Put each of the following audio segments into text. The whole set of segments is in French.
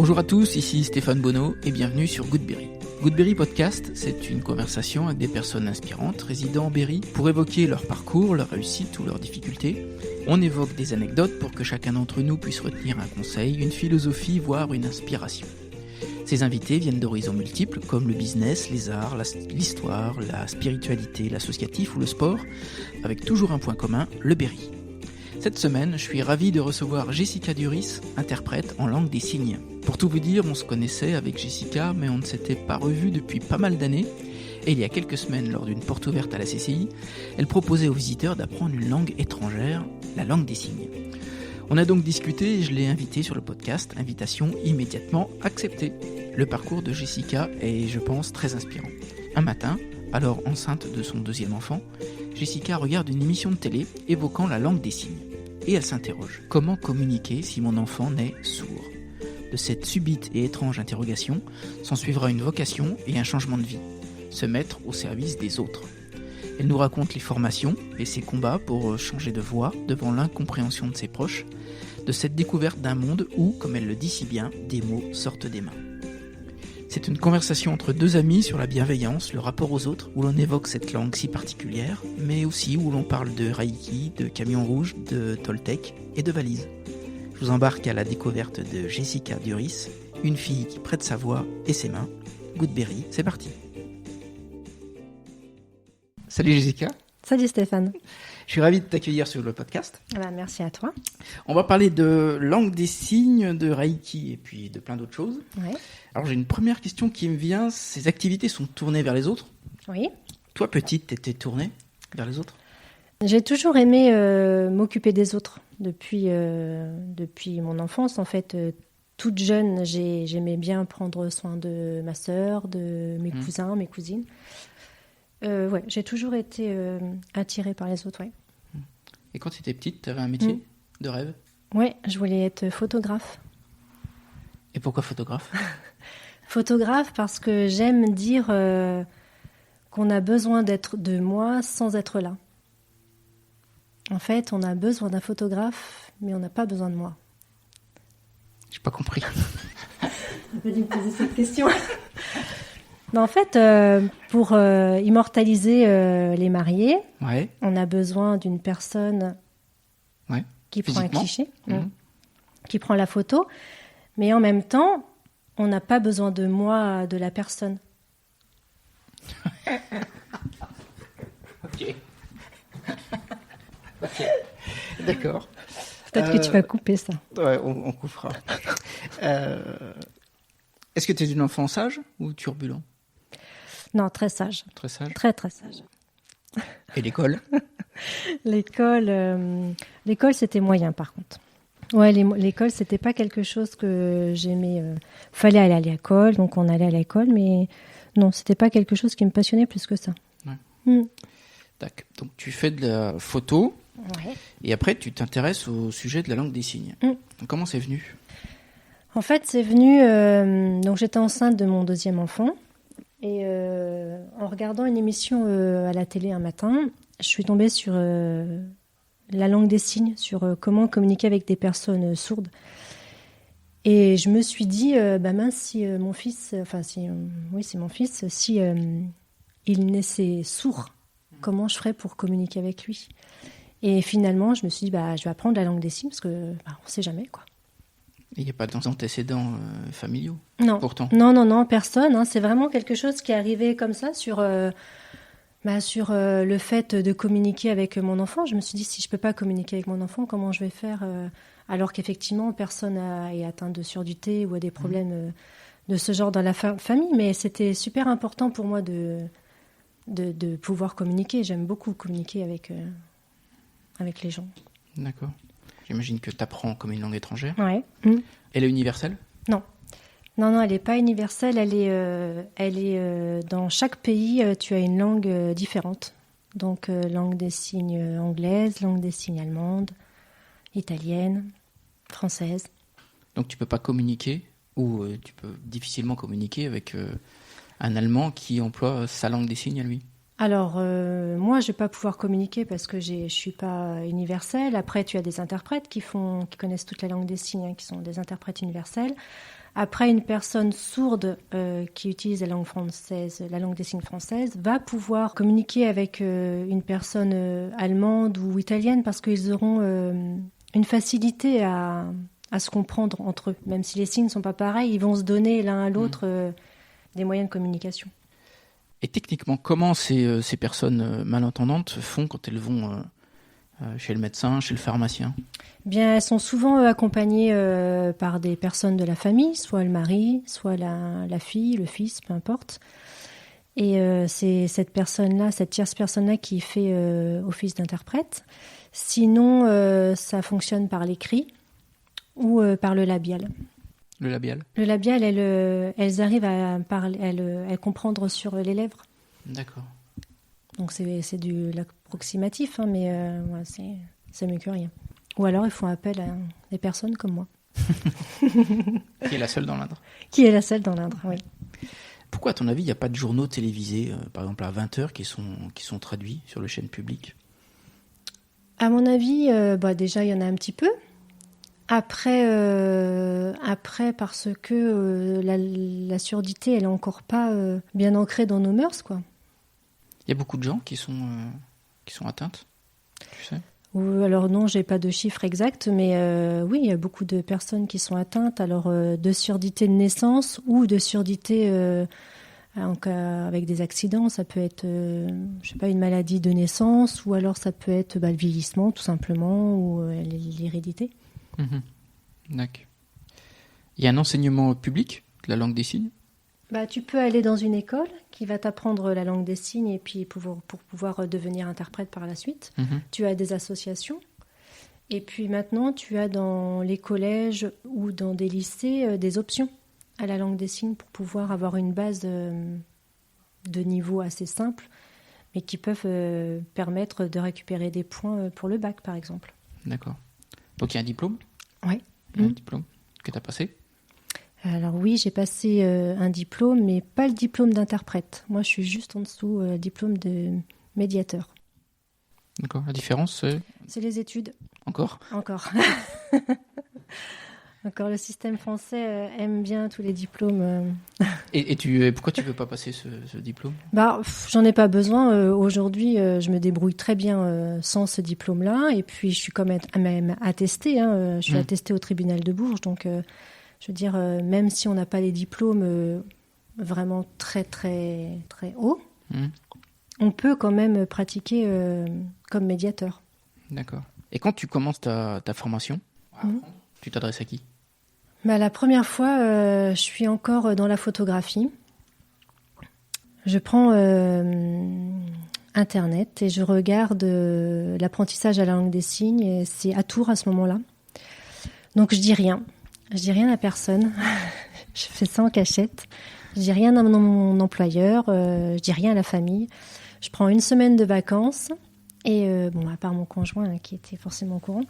Bonjour à tous, ici Stéphane Bonneau et bienvenue sur Goodberry. Goodberry Podcast, c'est une conversation avec des personnes inspirantes résidant en Berry pour évoquer leur parcours, leur réussite ou leurs difficultés. On évoque des anecdotes pour que chacun d'entre nous puisse retenir un conseil, une philosophie, voire une inspiration. Ces invités viennent d'horizons multiples comme le business, les arts, l'histoire, la spiritualité, l'associatif ou le sport, avec toujours un point commun, le Berry. Cette semaine, je suis ravi de recevoir Jessica Duris, interprète en langue des signes. Pour tout vous dire, on se connaissait avec Jessica, mais on ne s'était pas revus depuis pas mal d'années. Et il y a quelques semaines, lors d'une porte ouverte à la CCI, elle proposait aux visiteurs d'apprendre une langue étrangère, la langue des signes. On a donc discuté et je l'ai invitée sur le podcast, invitation immédiatement acceptée. Le parcours de Jessica est, je pense, très inspirant. Un matin, alors enceinte de son deuxième enfant, Jessica regarde une émission de télé évoquant la langue des signes. Et elle s'interroge. Comment communiquer si mon enfant naît sourd ? De cette subite et étrange interrogation s'ensuivra une vocation et un changement de vie. Se mettre au service des autres. Elle nous raconte les formations et ses combats pour changer de voix devant l'incompréhension de ses proches, de cette découverte d'un monde où, comme elle le dit si bien, des mots sortent des mains. C'est une conversation entre deux amis sur la bienveillance, le rapport aux autres, où l'on évoque cette langue si particulière, mais aussi où l'on parle de Reiki, de camion rouge, de Toltec et de valises. Je vous embarque à la découverte de Jessica Duris, une fille qui prête sa voix et ses mains. Goodberry, c'est parti. Salut Jessica. Salut Stéphane. Je suis ravi de t'accueillir sur le podcast. Merci à toi. On va parler de langue des signes, de Reiki et puis de plein d'autres choses. Ouais. Alors j'ai une première question qui me vient. Ces activités sont tournées vers les autres ? Oui. Toi, petite, t'étais tournée vers les autres ? J'ai toujours aimé m'occuper des autres depuis mon enfance. En fait, toute jeune, j'aimais bien prendre soin de ma sœur, de mes cousins, mes cousines. J'ai toujours été attirée par les autres. Ouais. Et quand tu étais petite, tu avais un métier de rêve ? Oui, je voulais être photographe. Et pourquoi photographe ? Photographe parce que j'aime dire qu'on a besoin d'être de moi sans être là. En fait, on a besoin d'un photographe, mais on n'a pas besoin de moi. J'ai pas compris. On peut lui poser cette question. Mais en fait, pour immortaliser les mariés, on a besoin d'une personne qui prend un cliché, qui prend la photo, mais en même temps, on n'a pas besoin de moi, de la personne. Ok. D'accord. Peut-être que tu vas couper ça. Ouais, on coupera. Est-ce que tu es une enfant sage ou turbulent ? Non, très sage. Très sage ? Très, très sage. Et l'école ? L'école, c'était moyen, par contre. Ouais, l'école, c'était pas quelque chose que j'aimais. Fallait aller à l'école, donc on allait à l'école, mais non, c'était pas quelque chose qui me passionnait plus que ça. Ouais. D'accord. Donc tu fais de la photo, et après tu t'intéresses au sujet de la langue des signes. Donc, comment c'est venu ? En fait, c'est venu. Donc j'étais enceinte de mon deuxième enfant. Et en regardant une émission à la télé un matin, je suis tombée sur la langue des signes, sur comment communiquer avec des personnes sourdes. Et je me suis dit, mince, si mon fils, c'est mon fils, si il naissait sourd, comment je ferais pour communiquer avec lui ? Et finalement, je me suis dit, je vais apprendre la langue des signes parce que on ne sait jamais, quoi. Il n'y a pas d'antécédents familiaux ? Non. Pourtant. Non, personne. Hein. C'est vraiment quelque chose qui est arrivé comme ça sur le fait de communiquer avec mon enfant. Je me suis dit, si je ne peux pas communiquer avec mon enfant, comment je vais faire alors qu'effectivement, personne est atteint de surdité ou a des problèmes de ce genre dans la famille. Mais c'était super important pour moi de pouvoir communiquer. J'aime beaucoup communiquer avec les gens. D'accord. J'imagine que tu apprends comme une langue étrangère. Ouais. Elle est universelle ? Non, elle n'est pas universelle. Elle est dans chaque pays, tu as une langue différente. Donc, langue des signes anglaise, langue des signes allemande, italienne, française. Donc, tu peux pas communiquer, ou tu peux difficilement communiquer avec un Allemand qui emploie sa langue des signes à lui ? Alors, moi, je ne vais pas pouvoir communiquer parce que je ne suis pas universelle. Après, tu as des interprètes qui connaissent toute la langue des signes, qui sont des interprètes universels. Après, une personne sourde qui utilise la langue française, la langue des signes française, va pouvoir communiquer avec une personne allemande ou italienne parce qu'ils auront une facilité à se comprendre entre eux. Même si les signes ne sont pas pareils, ils vont se donner l'un à l'autre des moyens de communication. Et techniquement, comment ces personnes malentendantes font quand elles vont chez le médecin, chez le pharmacien ? Bien, elles sont souvent accompagnées par des personnes de la famille, soit le mari, soit la fille, le fils, peu importe. Et c'est cette personne-là, cette tierce personne-là qui fait office d'interprète. Sinon, ça fonctionne par l'écrit ou par le labial. Le labial ? Le labial, elles arrivent à parler, elles comprendre sur les lèvres. D'accord. Donc c'est du l'approximatif, hein, mais ouais, c'est mieux que rien. Ou alors ils font appel à des personnes comme moi. Qui est la seule dans l'Indre ? Qui est la seule dans l'Indre, oui. Pourquoi, à ton avis, il n'y a pas de journaux télévisés, par exemple à 20h, qui sont traduits sur les chaînes publiques ? À mon avis, déjà, il y en a un petit peu. Après parce que la surdité, elle est encore pas bien ancrée dans nos mœurs, quoi. Il y a beaucoup de gens qui sont atteintes, tu sais ? Alors non, j'ai pas de chiffres exacts, mais oui, il y a beaucoup de personnes qui sont atteintes, alors de surdité de naissance ou de surdité avec des accidents. Ça peut être, une maladie de naissance, ou alors ça peut être le vieillissement, tout simplement, ou l'hérédité. D'accord. Il y a un enseignement public de la langue des signes ? Tu peux aller dans une école qui va t'apprendre la langue des signes et puis pour pouvoir devenir interprète par la suite. Tu as des associations. Et puis maintenant, tu as dans les collèges ou dans des lycées des options à la langue des signes pour pouvoir avoir une base de niveau assez simple, mais qui peuvent permettre de récupérer des points pour le bac, par exemple. D'accord. Donc il y a un diplôme ? Oui. Un diplôme que tu as passé ? Alors oui, j'ai passé un diplôme, mais pas le diplôme d'interprète. Moi, je suis juste en dessous, diplôme de médiateur. D'accord. La différence, c'est ? C'est les études. Encore ? Encore. Encore, le système français aime bien tous les diplômes. Et pourquoi tu ne veux pas passer ce diplôme ? J'en ai pas besoin. Aujourd'hui, je me débrouille très bien sans ce diplôme-là. Et puis, je suis quand même attestée. Je suis attestée au tribunal de Bourges, donc... je veux dire, même si on n'a pas les diplômes vraiment très, très, très hauts, on peut quand même pratiquer comme médiateur. D'accord. Et quand tu commences ta formation, tu t'adresses à qui ? La première fois, je suis encore dans la photographie. Je prends Internet et je regarde l'apprentissage à la langue des signes. Et c'est à Tours à ce moment-là. Donc, je dis rien. Je dis rien à personne. Je fais ça en cachette. Je dis rien à mon employeur. Je dis rien à la famille. Je prends une semaine de vacances. Et à part mon conjoint qui était forcément au courant,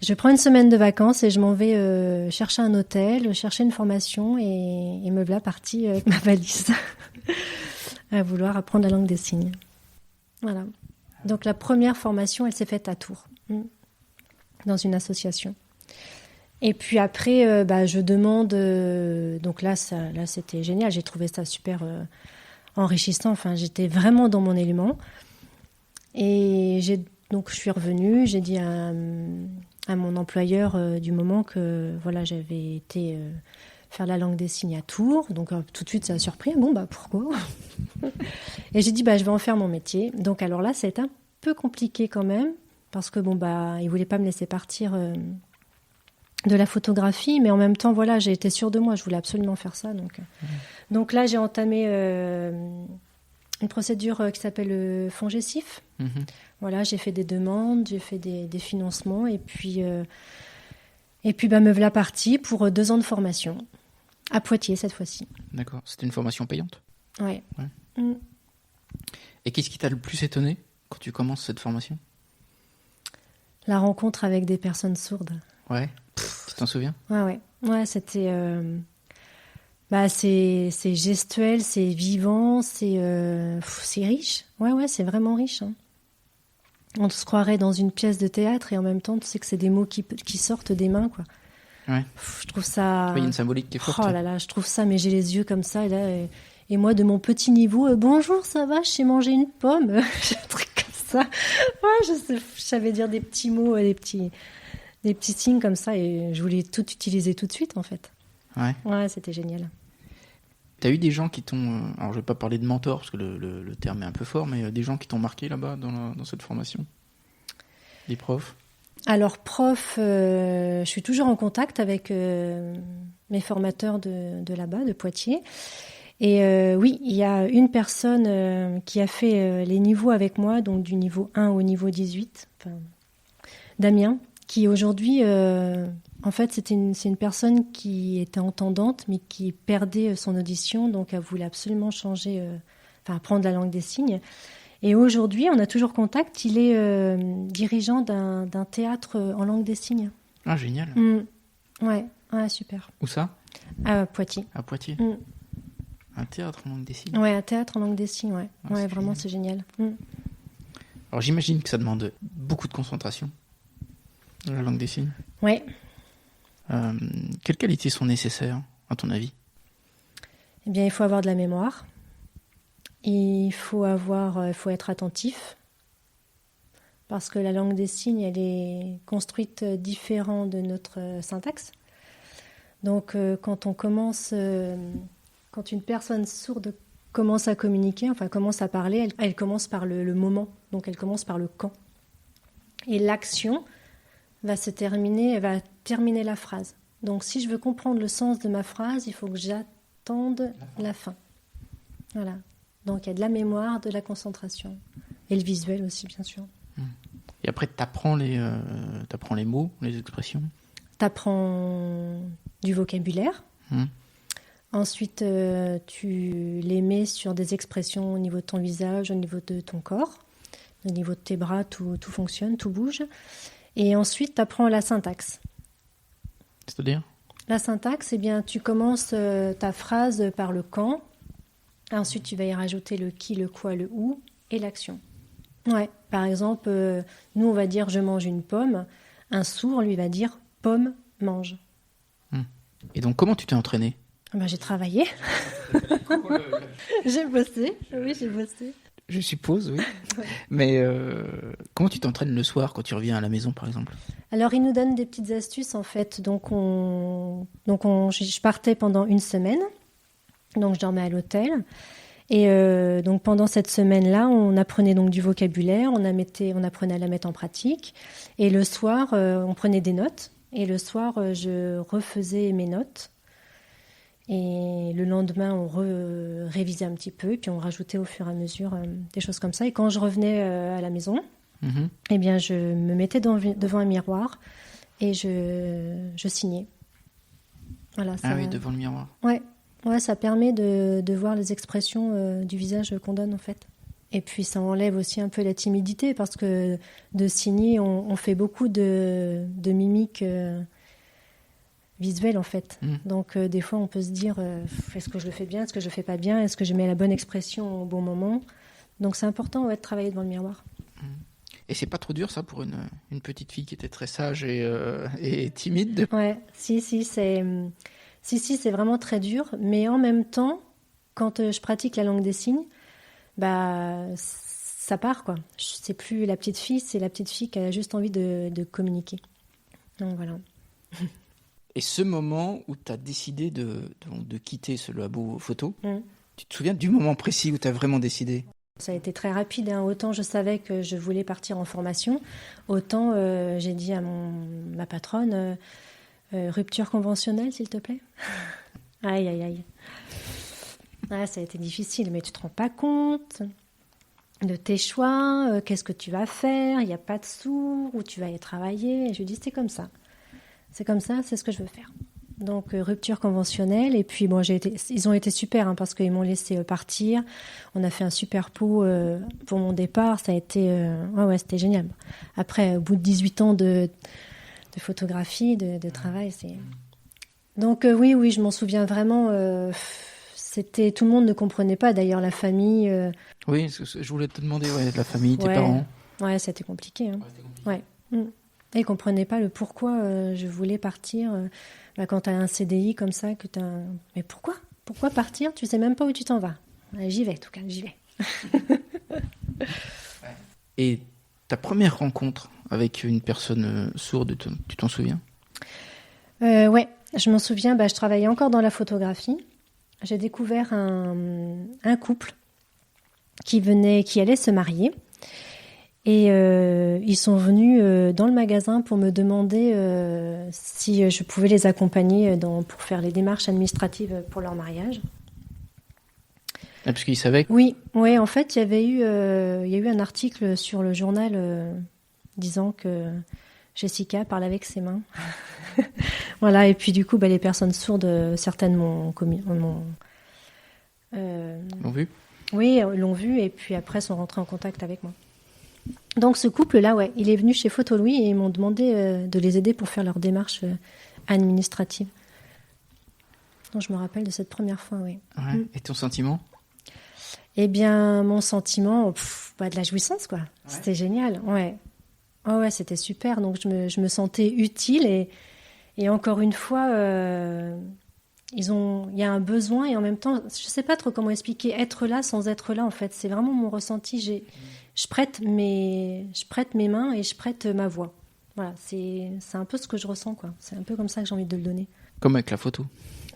je prends une semaine de vacances et je m'en vais chercher un hôtel, chercher une formation et me voilà partie avec ma valise à vouloir apprendre la langue des signes. Voilà. Donc la première formation, elle s'est faite à Tours, dans une association. Et puis après, je demande. Donc là, c'était génial. J'ai trouvé ça super enrichissant. Enfin, j'étais vraiment dans mon élément. Et donc je suis revenue. J'ai dit à mon employeur du moment que voilà, j'avais été faire la langue des signes à Tours. Donc tout de suite, ça a surpris. Pourquoi ? Et j'ai dit je vais en faire mon métier. Donc alors là, c'est un peu compliqué quand même parce que il voulait pas me laisser partir. De la photographie, mais en même temps, voilà, j'ai été sûre de moi, je voulais absolument faire ça. Donc là, j'ai entamé une procédure qui s'appelle FONGECIF. Voilà, j'ai fait des demandes, j'ai fait des financements, et puis me voilà partie pour 2 ans de formation, à Poitiers cette fois-ci. D'accord, c'était une formation payante ? Ouais. Et qu'est-ce qui t'a le plus étonné quand tu commences cette formation ? La rencontre avec des personnes sourdes. Ouais. Tu t'en souviens ? Ouais, c'était... c'est gestuel, c'est vivant, c'est riche. Ouais, c'est vraiment riche. Hein. On se croirait dans une pièce de théâtre et en même temps, tu sais que c'est des mots qui sortent des mains, quoi. Ouais. Je trouve ça... Oui, il y a une symbolique qui est forte. Oh là là, je trouve ça, mais j'ai les yeux comme ça, et moi, de mon petit niveau, bonjour, ça va, je sais manger une pomme, j'ai un truc comme ça. Ouais, je savais dire des petits mots, des petits signes comme ça, et je voulais tout utiliser tout de suite, en fait. Ouais, c'était génial. T'as eu des gens qui t'ont... alors, je vais pas parler de mentor, parce que le terme est un peu fort, mais des gens qui t'ont marqué là-bas, dans cette formation? Des profs? Alors, prof, je suis toujours en contact avec mes formateurs de là-bas, de Poitiers. Et oui, il y a une personne qui a fait les niveaux avec moi, donc du niveau 1 au niveau 18, enfin, Damien, qui aujourd'hui, en fait, c'est une personne qui était entendante, mais qui perdait son audition, donc elle voulait absolument changer, apprendre la langue des signes. Et aujourd'hui, on a toujours contact, il est dirigeant d'un théâtre en langue des signes. Ah, génial. Ouais, super. Où ça? À Poitiers. À Poitiers. Un théâtre en langue des signes? Ouais, un théâtre en langue des signes, ouais. Ah, ouais, vraiment, c'est génial. Alors, j'imagine que ça demande beaucoup de concentration, la langue des signes. Ouais. Quelles qualités sont nécessaires, à ton avis? Eh bien, il faut avoir de la mémoire. Il faut être attentif. Parce que la langue des signes, elle est construite différent de notre syntaxe. Donc, quand une personne sourde commence à communiquer, commence à parler, elle commence par le moment. Donc, elle commence par le quand. Et l'action va terminer la phrase. Donc, si je veux comprendre le sens de ma phrase, il faut que j'attende la fin. Voilà. Donc, il y a de la mémoire, de la concentration. Et le visuel aussi, bien sûr. Et après, t'apprends les mots, les expressions? T'apprends du vocabulaire. Ensuite, tu les mets sur des expressions au niveau de ton visage, au niveau de ton corps. Au niveau de tes bras, tout fonctionne, tout bouge. Et ensuite, tu apprends la syntaxe. C'est-à-dire? La syntaxe, eh bien, tu commences ta phrase par le quand. Ensuite, tu vas y rajouter le qui, le quoi, le où et l'action. Ouais. Par exemple, nous, on va dire « je mange une pomme ». Un sourd, lui, va dire « pomme, mange ». Et donc, comment tu t'es entraîné? J'ai travaillé. J'ai bossé. Oui, j'ai bossé. Je suppose, oui. Ouais. Mais comment tu t'entraînes le soir quand tu reviens à la maison, par exemple? Alors, ils nous donnent des petites astuces, en fait. Je partais pendant une semaine. Donc, je dormais à l'hôtel. Et donc, pendant cette semaine-là, on apprenait donc du vocabulaire. On apprenait à la mettre en pratique. Et le soir, on prenait des notes. Et le soir, je refaisais mes notes. Et le lendemain, on révisait un petit peu, puis on rajoutait au fur et à mesure des choses comme ça. Et quand je revenais à la maison, eh bien, je me mettais devant un miroir et je signais. Voilà, ça... Ah oui, devant le miroir. Ouais, ça permet de voir les expressions du visage qu'on donne, en fait. Et puis, ça enlève aussi un peu la timidité, parce que de signer, on fait beaucoup de mimiques... visuel en fait. Donc des fois on peut se dire est-ce que je le fais bien, est-ce que je le fais pas bien, est-ce que je mets la bonne expression au bon moment. Donc c'est important de travailler devant le miroir. Et c'est pas trop dur ça pour une petite fille qui était très sage et timide? Ouais, si c'est vraiment très dur, mais en même temps quand je pratique la langue des signes, ça part quoi. C'est plus la petite fille, c'est la petite fille qui a juste envie de communiquer. Donc voilà. Et ce moment où tu as décidé de quitter ce labo photo, tu te souviens du moment précis où tu as vraiment décidé? Ça a été très rapide. Autant je savais que je voulais partir en formation, autant j'ai dit à ma patronne, rupture conventionnelle, s'il te plaît. Aïe, aïe, aïe. Ah, ça a été difficile, mais tu te rends pas compte de tes choix, qu'est-ce que tu vas faire, il n'y a pas de sous, où tu vas y travailler. Et je lui dis, c'est comme ça. C'est comme ça, c'est ce que je veux faire. Donc, rupture conventionnelle. Et puis, bon, ils ont été super parce qu'ils m'ont laissé partir. On a fait un super pot pour mon départ. Ça a été... c'était génial. Après, au bout de 18 ans de photographie, de travail, c'est... Donc, oui, je m'en souviens vraiment. Tout le monde ne comprenait pas. D'ailleurs, la famille... Oui, je voulais te demander, la famille, tes parents. Ouais, c'était compliqué. Ouais, c'était compliqué. Ouais. Et ils comprenaient pas le pourquoi je voulais partir. Quand tu as un CDI comme ça, mais pourquoi? Pourquoi partir? Tu sais même pas où tu t'en vas. J'y vais, en tout cas, j'y vais. Et ta première rencontre avec une personne sourde, tu t'en souviens? Ouais, je m'en souviens. Je travaillais encore dans la photographie. J'ai découvert un couple qui allait se marier. Et ils sont venus dans le magasin pour me demander si je pouvais les accompagner pour faire les démarches administratives pour leur mariage. Ah, parce qu'ils savaient que... Oui, en fait, il y a eu un article sur le journal disant que Jessica parle avec ses mains. Voilà, et puis du coup, les personnes sourdes, certaines l'ont vu. Oui, l'ont vu et puis après sont rentrées en contact avec moi. Donc ce couple-là, il est venu chez Photo Louis et ils m'ont demandé de les aider pour faire leurs démarches administratives. Donc je me rappelle de cette première fois, oui. Ouais. Et ton sentiment? Eh bien, mon sentiment, de la jouissance, quoi. Ouais. C'était génial, ouais. Oh, ouais, c'était super. Donc je me sentais utile et encore une fois, il y a un besoin et en même temps, je sais pas trop comment expliquer, être là sans être là, en fait. C'est vraiment mon ressenti. Je prête mes mains et je prête ma voix. Voilà, c'est un peu ce que je ressens, quoi. C'est un peu comme ça que j'ai envie de le donner. Comme avec la photo.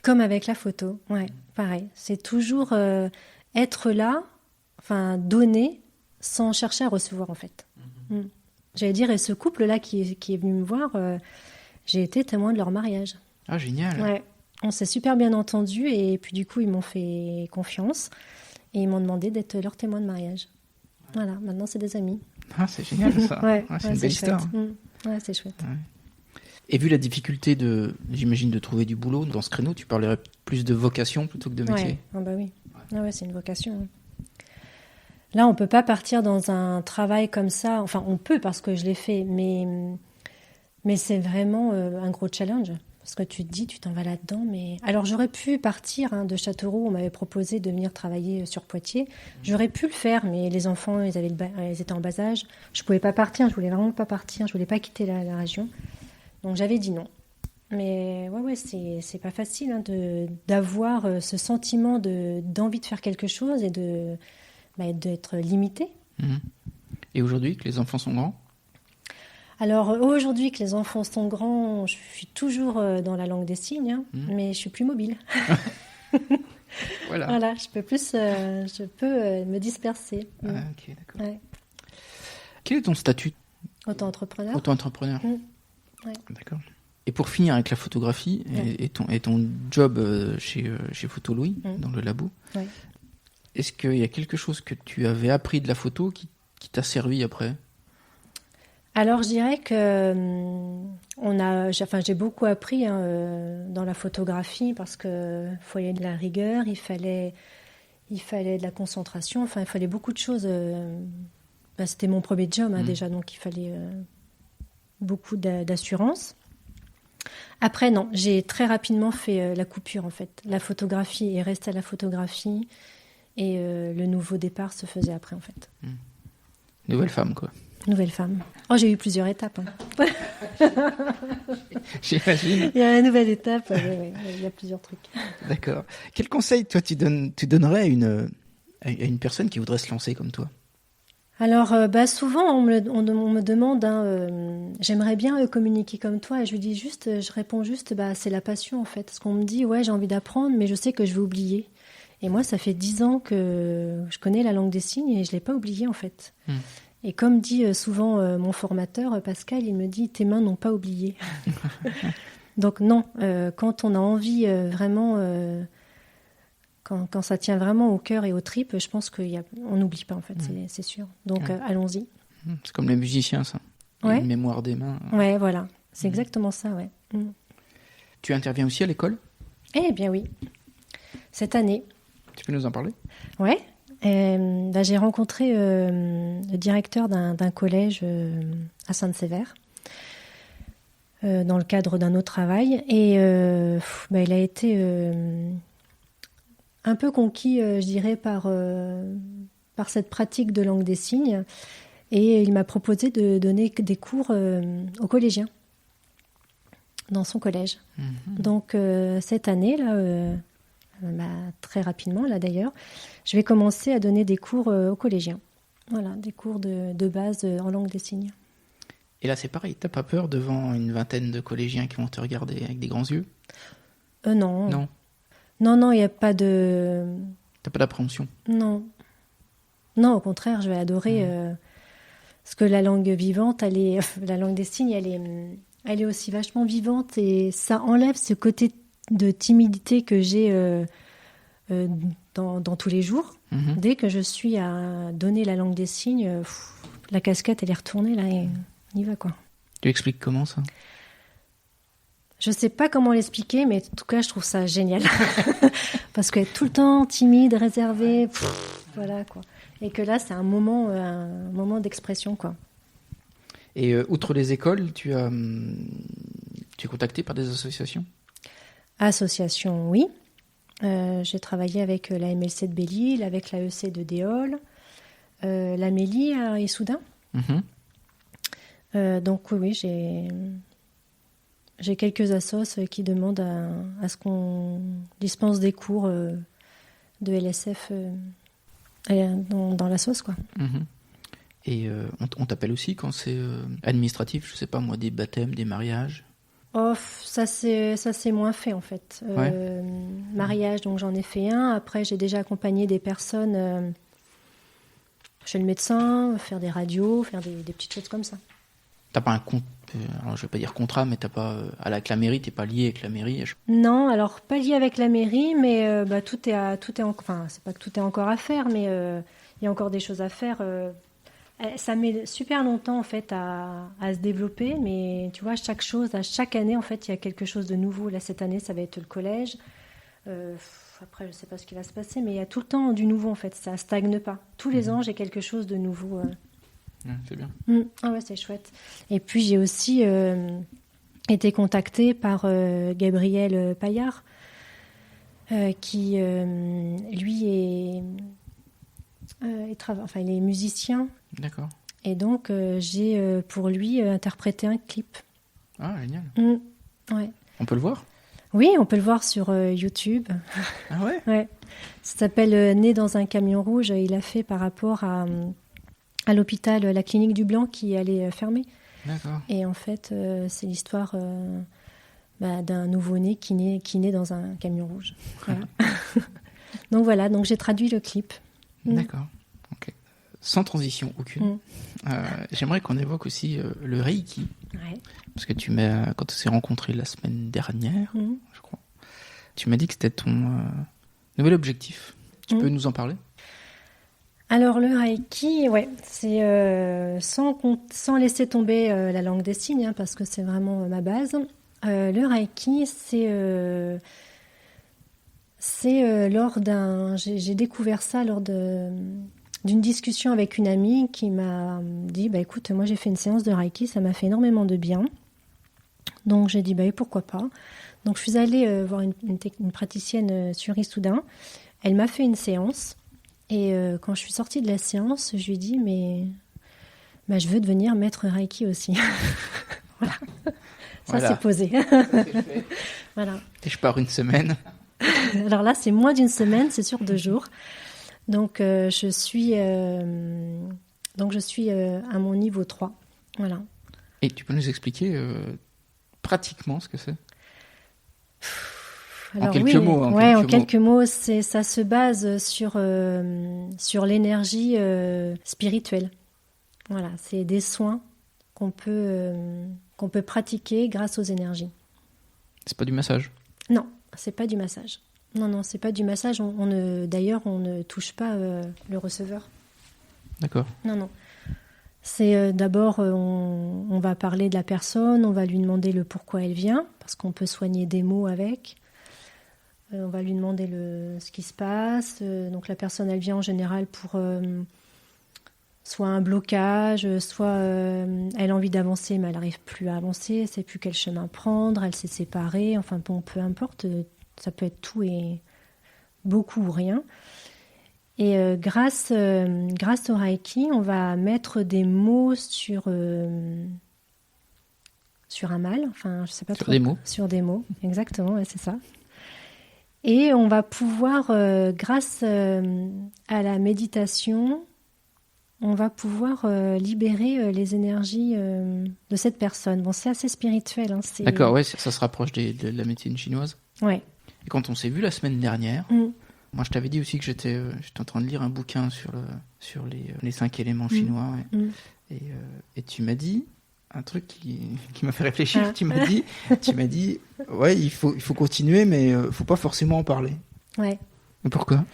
Comme avec la photo, ouais, pareil. C'est toujours être là, donner sans chercher à recevoir, en fait. J'allais dire, et ce couple-là qui est venu me voir, j'ai été témoin de leur mariage. Ah, génial. Ouais, on s'est super bien entendus et puis du coup, ils m'ont fait confiance et ils m'ont demandé d'être leur témoin de mariage. Voilà, maintenant c'est des amis. Ah, c'est génial ça. C'est une belle histoire. Ouais, c'est chouette. Ouais. Et vu la difficulté j'imagine, de trouver du boulot dans ce créneau, tu parlerais plus de vocation plutôt que de métier. Ouais, oui. Ah ouais, c'est une vocation. Là, on peut pas partir dans un travail comme ça. Enfin, on peut parce que je l'ai fait, mais c'est vraiment un gros challenge. Parce que tu te dis, tu t'en vas là-dedans. Mais alors, j'aurais pu partir de Châteauroux. On m'avait proposé de venir travailler sur Poitiers. J'aurais pu le faire, mais les enfants, ils étaient en bas âge. Je pouvais pas partir. Je voulais vraiment pas partir. Je voulais pas quitter la région. Donc, j'avais dit non. Mais ouais, c'est pas facile d'avoir ce sentiment d'envie de faire quelque chose et d'être limité. Et aujourd'hui, que les enfants sont grands? Alors aujourd'hui que les enfants sont grands, je suis toujours dans la langue des signes, mais je suis plus mobile. Voilà, je peux me disperser. Ah, ok, d'accord. Ouais. Quel est ton statut? Auto-entrepreneur. Auto-entrepreneur. Ouais. D'accord. Et pour finir avec la photographie et ton job chez Photo Louis, dans le labo, est-ce qu'il y a quelque chose que tu avais appris de la photo qui t'a servi après? Alors je dirais que j'ai beaucoup appris dans la photographie parce que fallait de la rigueur, il fallait de la concentration, il fallait beaucoup de choses. C'était mon premier job déjà, donc il fallait beaucoup d'assurance. Après non, j'ai très rapidement fait la coupure en fait. La photographie est restée à la photographie et le nouveau départ se faisait après en fait. Nouvelle femme quoi. Nouvelle femme. Oh, j'ai eu plusieurs étapes. J'imagine. Il y a une nouvelle étape, il y a plusieurs trucs. D'accord. Quel conseil, toi, tu donnerais à une personne qui voudrait se lancer comme toi? Alors, souvent, on me demande, j'aimerais bien communiquer comme toi, et je réponds juste, c'est la passion, en fait. Parce qu'on me dit, ouais, j'ai envie d'apprendre, mais je sais que je vais oublier. Et moi, ça fait 10 ans que je connais la langue des signes, et je l'ai pas oubliée, en fait. Et comme dit souvent mon formateur, Pascal, il me dit « tes mains n'ont pas oublié ». Donc non, quand on a envie vraiment, quand ça tient vraiment au cœur et aux tripes, je pense qu'on n'oublie pas en fait, c'est sûr. Donc allons-y. C'est comme les musiciens, ça. Ouais. Une mémoire des mains. Ouais, voilà. C'est exactement ça, ouais. Tu interviens aussi à l'école? Eh bien oui. Cette année. Tu peux nous en parler? Ouais. J'ai rencontré le directeur d'un collège à Sainte-Sévère dans le cadre d'un autre travail et il a été un peu conquis, je dirais, par cette pratique de langue des signes Et il m'a proposé de donner des cours aux collégiens dans son collège. Donc cette année, là, très rapidement, là d'ailleurs, je vais commencer à donner des cours aux collégiens. Voilà, des cours de base en langue des signes. Et là, c'est pareil, t'as pas peur devant une vingtaine de collégiens qui vont te regarder avec des grands yeux? Non. Non. Non, il n'y a pas de... T'as pas d'appréhension? Non. Non, au contraire, je vais adorer... parce que la langue vivante, la langue des signes, elle est aussi vachement vivante et ça enlève ce côté de timidité que j'ai dans tous les jours. Dès que je suis à donner la langue des signes, la casquette, elle est retournée là et on y va, quoi. Tu expliques comment ça? Je sais pas comment l'expliquer, mais en tout cas, je trouve ça génial. Parce qu'être tout le temps timide, réservé, voilà, quoi. Et que là, c'est un moment d'expression, quoi. Et outre les écoles, tu es contacté par des associations? Association, oui. J'ai travaillé avec la MLC de Belle-Île, avec la EC de Déol, la Mélie à Issoudun. Donc oui, j'ai quelques assos qui demandent à ce qu'on dispense des cours de LSF dans la sauce, quoi. Et on t'appelle aussi quand c'est administratif, je sais pas moi, des baptêmes, des mariages? Oh, ça c'est moins fait en fait. Mariage, donc j'en ai fait un. Après, j'ai déjà accompagné des personnes chez le médecin, faire des radios, faire des petites choses comme ça. T'as pas un compte, alors je vais pas dire contrat, mais t'as pas avec la mairie, t'es pas lié avec la mairie? Non, alors pas lié avec la mairie, mais tout est enfin c'est pas que tout est encore à faire, mais il y a encore des choses à faire. Ça met super longtemps en fait à se développer, mais tu vois, à chaque année en fait, il y a quelque chose de nouveau. Là, cette année, ça va être le collège. Après, je sais pas ce qui va se passer, mais il y a tout le temps du nouveau en fait. Ça stagne pas. Tous les ans, j'ai quelque chose de nouveau. C'est bien. Ah ouais, c'est chouette. Et puis j'ai aussi été contactée par Gabriel Paillard, qui lui il est musicien. D'accord. Et donc, j'ai pour lui interprété un clip. Ah, génial. Ouais. On peut le voir? Oui, on peut le voir sur YouTube. Ah ouais? Ouais. Ça s'appelle Né dans un camion rouge. Il a fait par rapport à l'hôpital, la clinique du Blanc qui allait fermer. D'accord. Et en fait, c'est l'histoire d'un nouveau-né qui naît dans un camion rouge. Voilà. donc j'ai traduit le clip. D'accord. Ok. Sans transition aucune. J'aimerais qu'on évoque aussi le Reiki. Ouais. Parce que quand on s'est rencontrés la semaine dernière, je crois, tu m'as dit que c'était ton nouvel objectif. Tu peux nous en parler? Alors le Reiki, ouais, c'est sans laisser tomber la langue des signes, parce que c'est vraiment ma base. Le Reiki, c'est lors j'ai découvert ça lors d'une discussion avec une amie qui m'a dit, écoute, moi j'ai fait une séance de Reiki, ça m'a fait énormément de bien. Donc j'ai dit, pourquoi pas. Donc je suis allée voir une praticienne sur Issoudun. Elle m'a fait une séance. Et quand je suis sortie de la séance, je lui ai dit, mais je veux devenir maître Reiki aussi. Voilà. Ça, c'est posé. Voilà. Et je pars une semaine. Alors là, c'est moins d'une semaine, c'est sur 2 jours. Donc, je suis à mon niveau 3. Voilà. Et tu peux nous expliquer pratiquement ce que c'est? Alors, en quelques mots. En quelques mots, ça se base sur l'énergie spirituelle. Voilà, c'est des soins qu'on peut pratiquer grâce aux énergies. C'est pas du massage? Non, c'est pas du massage. Non, c'est pas du massage. D'ailleurs, on ne touche pas le receveur. D'accord. Non. C'est d'abord, on va parler de la personne, on va lui demander le pourquoi elle vient, parce qu'on peut soigner des mots avec. On va lui demander ce qui se passe. Donc la personne, elle vient en général pour soit un blocage, soit elle a envie d'avancer, mais elle n'arrive plus à avancer, elle ne sait plus quel chemin prendre, elle s'est séparée. Enfin bon, peu importe, ça peut être tout et beaucoup ou rien. Et grâce au Reiki, on va mettre des mots sur un mal, enfin, je sais pas Sur trop. des mots. Sur des mots, exactement, ouais, c'est ça. Et on va pouvoir, grâce à la méditation, on va pouvoir libérer les énergies de cette personne. Bon, c'est assez spirituel. Hein, D'accord, ouais, ça se rapproche de la médecine chinoise. Ouais. Et quand on s'est vu la semaine dernière, moi je t'avais dit aussi que j'étais en train de lire un bouquin sur les 5 éléments chinois. Ouais. Et tu m'as dit un truc qui m'a fait réfléchir. Ah. Tu m'as dit, ouais, il faut continuer, mais faut pas forcément en parler. Ouais. Mais pourquoi ?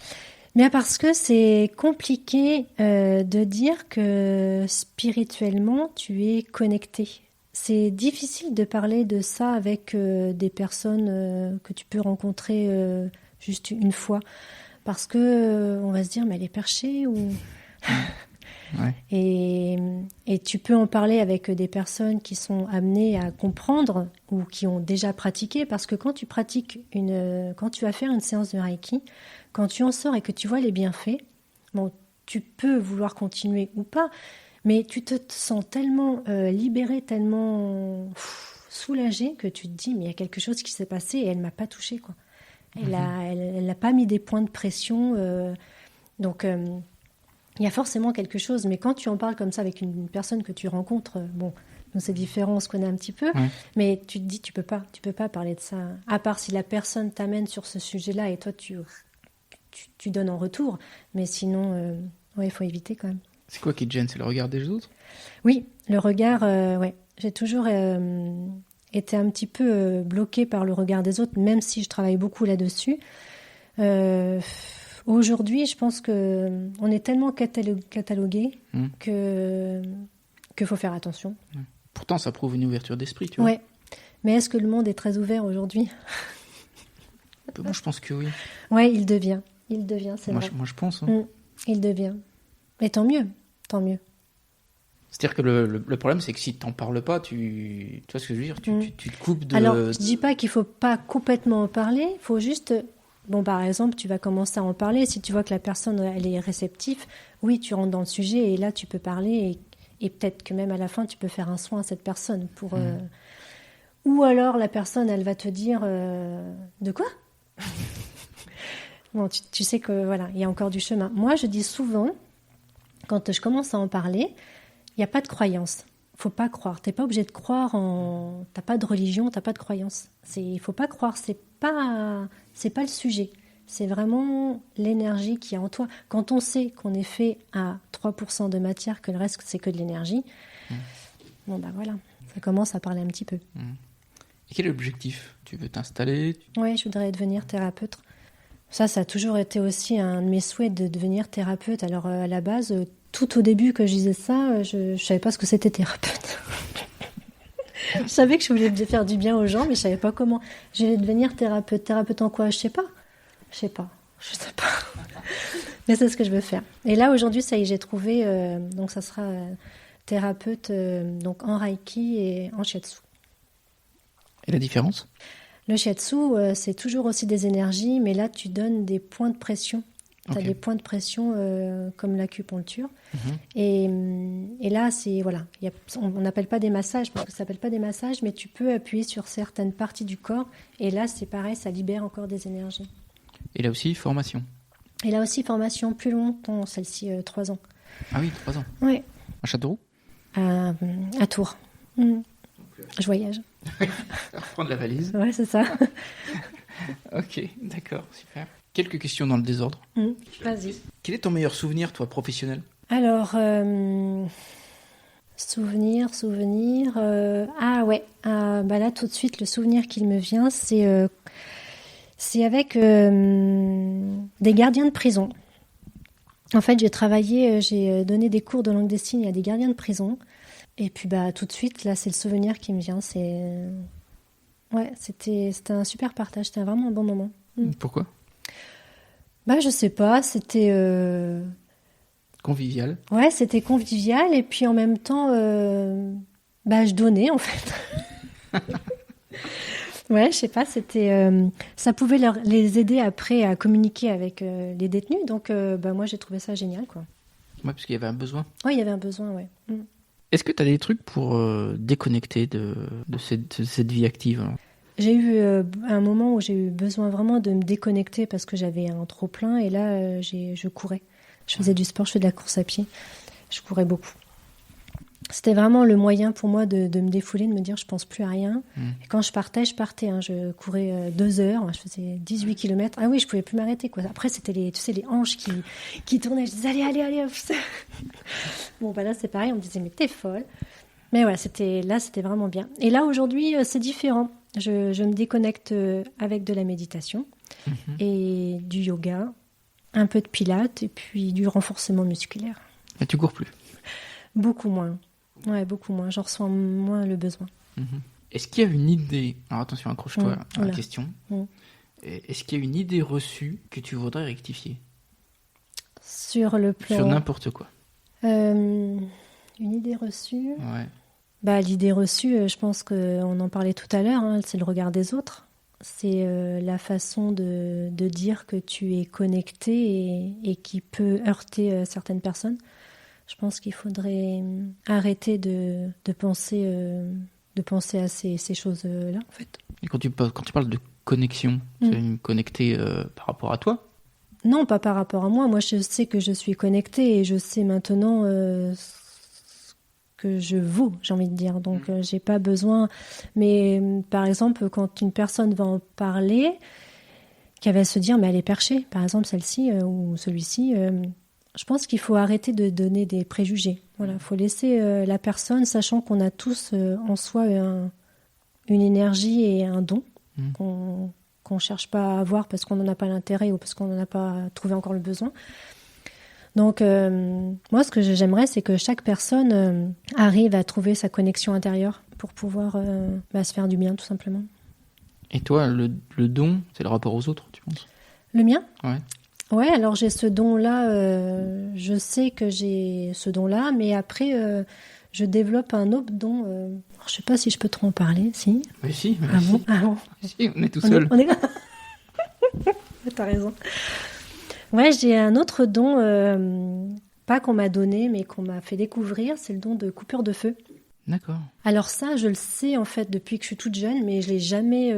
Mais parce que c'est compliqué de dire que spirituellement, tu es connecté. C'est difficile de parler de ça avec des personnes que tu peux rencontrer juste une fois. Parce que on va se dire, mais elle est perchée ou... Ouais. Et tu peux en parler avec des personnes qui sont amenées à comprendre ou qui ont déjà pratiqué. Parce que quand tu quand tu vas faire une séance de Reiki, quand tu en sors et que tu vois les bienfaits, bon, tu peux vouloir continuer ou pas, mais tu te sens tellement libéré, tellement soulagé que tu te dis, mais il y a quelque chose qui s'est passé et elle ne m'a pas touché, quoi. Elle n'a pas mis des points de pression. Donc, il y a forcément quelque chose. Mais quand tu en parles comme ça avec une personne que tu rencontres, bon, nous c'est différent, on se connaît un petit peu, mais tu te dis, tu peux pas parler de ça. À part si la personne t'amène sur ce sujet-là et toi, tu donnes en retour. Mais sinon, il faut éviter quand même. C'est quoi qui te gêne ? C'est le regard des autres ? Oui, le regard, ouais. J'ai toujours été un petit peu bloquée par le regard des autres, même si je travaille beaucoup là-dessus. Aujourd'hui, je pense qu'on est tellement catalogué qu'il faut faire attention. Pourtant, ça prouve une ouverture d'esprit, tu vois. Ouais. Mais est-ce que le monde est très ouvert aujourd'hui ? Moi, je pense que oui. Ouais, il devient, c'est vrai. Moi, je pense. Hein. Il devient. Et tant mieux. C'est-à-dire que le problème, c'est que si tu n'en parles pas, tu vois ce que je veux dire, tu te coupes de... Alors, je ne dis pas qu'il ne faut pas complètement en parler, il faut juste... Bon, par exemple, tu vas commencer à en parler. Si tu vois que la personne, elle est réceptive, oui, tu rentres dans le sujet et là, tu peux parler et peut-être que même à la fin, tu peux faire un soin à cette personne. Ou alors, la personne, elle va te dire de quoi ? Bon, tu sais que voilà, il y a encore du chemin. Moi, je dis souvent, quand je commence à en parler, il n'y a pas de croyance. Faut pas croire. T'es pas obligé de croire en. T'as pas de religion, t'as pas de croyance. Il faut pas croire. C'est pas le sujet. C'est vraiment l'énergie qui est en toi. Quand on sait qu'on est fait à 3% de matière, que le reste c'est que de l'énergie, bon bah voilà, ça commence à parler un petit peu. Et quel est l'objectif ? Tu veux t'installer ? Oui, je voudrais devenir thérapeute. Ça a toujours été aussi un de mes souhaits de devenir thérapeute. Alors à la base, tout au début que je disais ça, je savais pas ce que c'était thérapeute. Je savais que je voulais faire du bien aux gens, mais je savais pas comment. Je voulais devenir thérapeute. Thérapeute en quoi ? Je sais pas. Mais c'est ce que je veux faire. Et là aujourd'hui, ça y est, j'ai trouvé. Donc ça sera thérapeute donc en Reiki et en Shiatsu. Et la différence ? Le Shiatsu, c'est toujours aussi des énergies, mais là tu donnes des points de pression. Tu as des points de pression comme l'acupuncture. Et là, on n'appelle pas des massages, parce que ça s'appelle pas des massages, mais tu peux appuyer sur certaines parties du corps. Et là, c'est pareil, ça libère encore des énergies. Et là aussi, formation. Et là aussi, formation plus longtemps, celle-ci, 3 ans. Ah oui, 3 ans. Oui. À Châteauroux ? À Tours. Je voyage. Prendre la valise. Ouais, c'est ça. Ok, d'accord, super. Quelques questions dans le désordre. Vas-y. Quel est ton meilleur souvenir, toi, professionnel ? Alors, souvenir. Ah ouais. Bah là, tout de suite, le souvenir qui me vient, c'est avec des gardiens de prison. En fait, j'ai donné des cours de langue des signes à des gardiens de prison. Et puis, bah, tout de suite, là, c'est le souvenir qui me vient. C'était un super partage. C'était vraiment un bon moment. Pourquoi ? Bah, je sais pas, c'était... Convivial. Ouais, c'était convivial, et puis en même temps, je donnais, en fait. Ouais, je sais pas, c'était, ça pouvait les aider après à communiquer avec les détenus. Donc, moi, j'ai trouvé ça génial, quoi. Ouais, parce qu'il y avait un besoin. Ouais, il y avait un besoin, ouais. Est-ce que tu as des trucs pour déconnecter de cette vie active, alors? J'ai eu un moment où j'ai eu besoin vraiment de me déconnecter parce que j'avais un trop plein et là, je courais. Je faisais du sport, je faisais de la course à pied. Je courais beaucoup. C'était vraiment le moyen pour moi de me défouler, de me dire je pense plus à rien. Et quand je partais. Hein. Je courais 2 heures, je faisais 18 km. Ah oui, je pouvais plus m'arrêter, quoi. Après, c'était les hanches qui tournaient. Je disais allez. Bon, là, c'est pareil, on me disait mais t'es folle. Mais ouais, c'était vraiment bien. Et là, aujourd'hui, c'est différent. Je me déconnecte avec de la méditation et du yoga, un peu de pilates et puis du renforcement musculaire. Et tu cours plus? Beaucoup moins. Ouais, beaucoup moins. J'en ressens moins le besoin. Est-ce qu'il y a une idée... Alors attention, accroche-toi à la question. Est-ce qu'il y a une idée reçue que tu voudrais rectifier? Sur le plan... Sur n'importe quoi. Une idée reçue? Ouais. L'idée reçue, je pense qu'on en parlait tout à l'heure, c'est le regard des autres. C'est la façon de dire que tu es connecté et qui peut heurter certaines personnes. Je pense qu'il faudrait arrêter de penser à ces choses-là, en fait. Et quand tu parles de connexion, c'est une connectée par rapport à toi? Non, pas par rapport à moi. Moi, je sais que je suis connectée et je sais maintenant ce que je vaux, j'ai envie de dire. Donc, j'ai pas besoin... Mais, par exemple, quand une personne va en parler, qu'elle va se dire, mais elle est perchée, par exemple, celle-ci ou celui-ci... je pense qu'il faut arrêter de donner des préjugés. Voilà, il faut laisser la personne, sachant qu'on a tous en soi une énergie et un don qu'on ne cherche pas à avoir parce qu'on n'en a pas l'intérêt ou parce qu'on n'en a pas trouvé encore le besoin. Donc, moi, ce que j'aimerais, c'est que chaque personne arrive à trouver sa connexion intérieure pour pouvoir se faire du bien, tout simplement. Et toi, le don, c'est le rapport aux autres, tu penses? Le mien ? Ouais. Ouais, alors j'ai ce don-là, je sais que j'ai ce don-là, mais après, je développe un autre don. Je ne sais pas si je peux trop en parler, si. Mais si, mais ah si. Bon ah bon. Si, on est tout seul. T'as raison. Ouais, j'ai un autre don, pas qu'on m'a donné, mais qu'on m'a fait découvrir, c'est le don de coupure de feu. D'accord. Alors ça, je le sais en fait depuis que je suis toute jeune, mais je l'ai jamais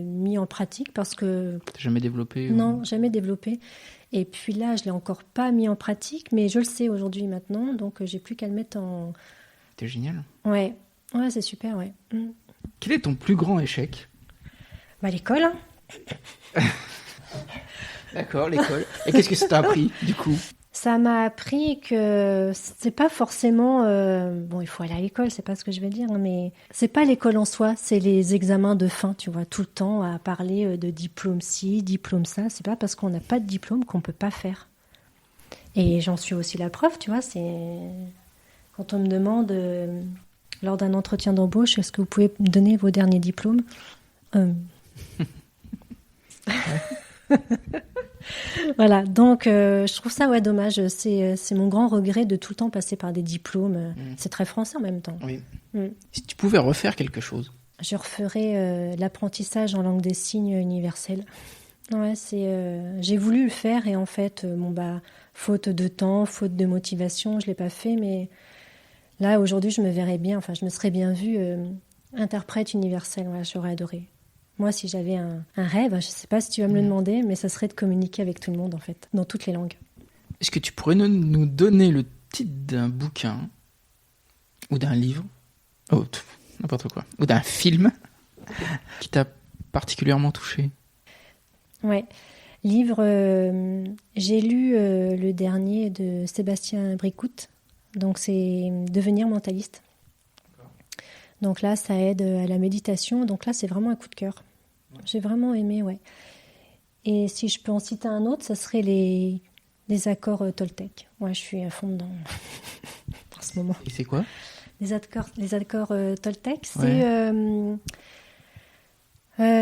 mis en pratique parce que... T'as jamais développé? Non, jamais développé. Et puis là, je l'ai encore pas mis en pratique, mais je le sais aujourd'hui maintenant, donc j'ai plus qu'à le mettre en... C'était génial. Ouais, c'est super, ouais. Quel est ton plus grand échec? L'école, hein. D'accord, l'école. Et qu'est-ce que ça t'a appris, du coup? Ça m'a appris que c'est pas forcément... il faut aller à l'école, c'est pas ce que je vais dire, mais c'est pas l'école en soi, c'est les examens de fin, tu vois, tout le temps à parler de diplôme ci, diplôme ça. C'est pas parce qu'on n'a pas de diplôme qu'on peut pas faire. Et j'en suis aussi la preuve, tu vois, c'est... Quand on me demande, lors d'un entretien d'embauche, est-ce que vous pouvez me donner vos derniers diplômes Voilà, donc je trouve ça dommage. C'est mon grand regret de tout le temps passer par des diplômes. C'est très français en même temps. Oui. Si tu pouvais refaire quelque chose? Je referais l'apprentissage en langue des signes universelle. Ouais, j'ai voulu le faire et en fait, faute de temps, faute de motivation, je ne l'ai pas fait. Mais là, aujourd'hui, je me verrais bien, je me serais bien vue interprète universelle. Ouais, j'aurais adoré. Moi, si j'avais un rêve, je ne sais pas si tu vas me le demander, mais ça serait de communiquer avec tout le monde, en fait, dans toutes les langues. Est-ce que tu pourrais nous donner le titre d'un bouquin ou d'un livre, n'importe quoi, ou d'un film qui t'a particulièrement touché? Ouais. Livre, j'ai lu le dernier de Sébastien Bricout, donc c'est Devenir mentaliste. Donc là, ça aide à la méditation. Donc là, c'est vraiment un coup de cœur. J'ai vraiment aimé, ouais. Et si je peux en citer un autre, ça serait les accords Toltec. Ouais, je suis à fond dedans en ce moment. Et c'est quoi? Les accords Toltec,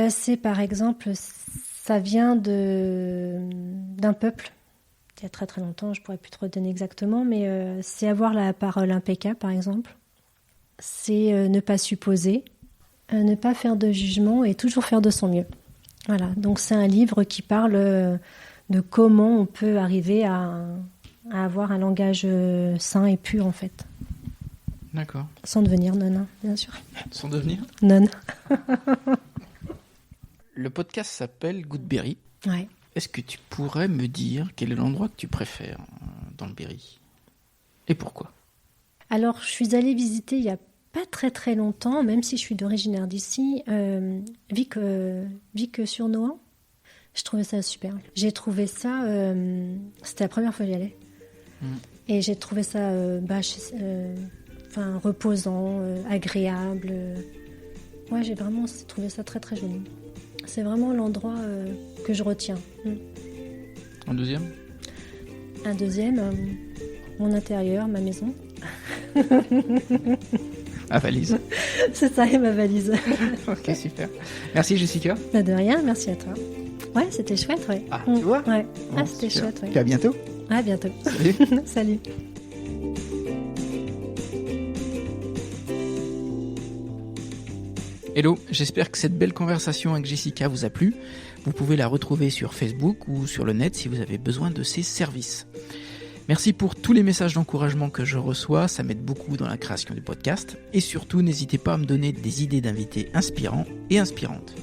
c'est par exemple, ça vient d'un peuple. Il y a très très longtemps, je pourrais plus te redonner exactement, mais c'est avoir la parole impeccable, par exemple. C'est ne pas supposer, Ne pas faire de jugement et toujours faire de son mieux. Voilà, donc c'est un livre qui parle de comment on peut arriver à avoir un langage sain et pur, en fait. D'accord. Sans devenir nonne, bien sûr. Sans devenir Nonne. Le podcast s'appelle Goodberry. Ouais. Est-ce que tu pourrais me dire quel est l'endroit que tu préfères dans le Berry ? Et pourquoi ? Alors, je suis allée visiter il y a pas très très longtemps, même si je suis d'originaire d'ici, Vic-sur-Nohain. Je trouvais ça super. J'ai trouvé ça... c'était la première fois que j'y allais. Et j'ai trouvé ça reposant, agréable. Ouais, j'ai vraiment trouvé ça très très joli. C'est vraiment l'endroit que je retiens. Un deuxième ? Un deuxième, mon intérieur, ma maison. Ma valise. C'est ça, et ma valise. Ok, super. Merci Jessica. De rien, merci à toi. Ouais, c'était chouette, ouais. Ah, tu vois ? Ouais, Bon, c'était super. chouette, ouais. Puis à bientôt. À bientôt. Salut. Salut. Hello, j'espère que cette belle conversation avec Jessica vous a plu. Vous pouvez la retrouver sur Facebook ou sur le net si vous avez besoin de ses services. Merci pour tous les messages d'encouragement que je reçois, ça m'aide beaucoup dans la création du podcast. Et surtout, n'hésitez pas à me donner des idées d'invités inspirants et inspirantes.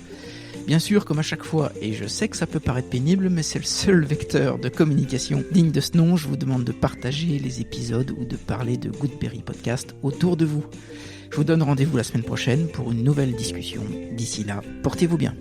Bien sûr, comme à chaque fois, et je sais que ça peut paraître pénible, mais c'est le seul vecteur de communication digne de ce nom, je vous demande de partager les épisodes ou de parler de Goodberry Podcast autour de vous. Je vous donne rendez-vous la semaine prochaine pour une nouvelle discussion. D'ici là, portez-vous bien.